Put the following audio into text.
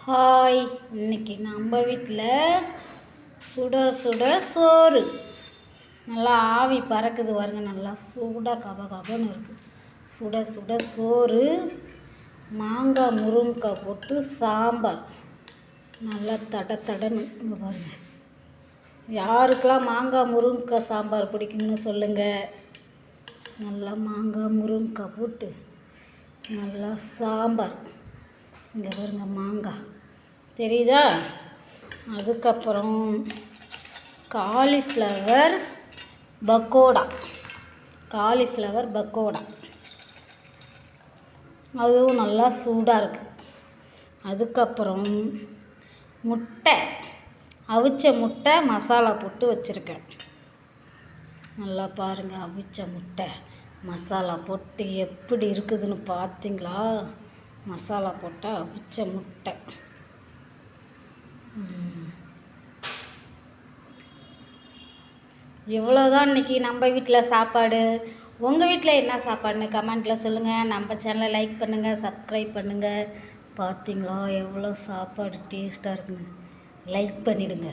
Hi, இன்னைக்கு நம்ம வீட்டில் சுட சுட சோறு. நல்லா ஆவி பறக்குது பாருங்க, நல்லா சூடாக கபகபன்னு இருக்குது. சுட சுட சோறு, மாங்காய் முருங்கைக்காய் போட்டு சாம்பார், நல்லா தடன்னு. இங்கே பாருங்கள், யாருக்கெல்லாம் மாங்காய் முருங்கைக்காய் சாம்பார் பிடிக்கும்னு சொல்லுங்கள். நல்லா மாங்காய் முருங்கைக்காய் போட்டு நல்லா சாம்பார். இங்கே பாருங்க, மாங்காய் தெரியுதா? அதுக்கப்புறம் காலிஃப்ளவர் பக்கோடா, அதுவும் நல்லா சூடாக இருக்குது. அதுக்கப்புறம் முட்டை, அவிச்ச முட்டை மசாலா போட்டு வச்சுருக்கேன். நல்லா பாருங்கள், அவிச்ச முட்டை மசாலா போட்டு எப்படி இருக்குதுன்னு பார்த்தீங்களா? மசாலா போட்டால் அவிச்ச முட்டை. இவ்வளோதான் இன்றைக்கி நம்ம வீட்டில் சாப்பாடு. உங்கள் வீட்டில் என்ன சாப்பாடுன்னு கமெண்ட்டில் சொல்லுங்கள். நம்ம சேனலை லைக் பண்ணுங்கள், சப்ஸ்கிரைப் பண்ணுங்கள். பார்த்தீங்களா எவ்வளோ சாப்பாடு டேஸ்ட்டாக இருக்குன்னு? லைக் பண்ணிவிடுங்க.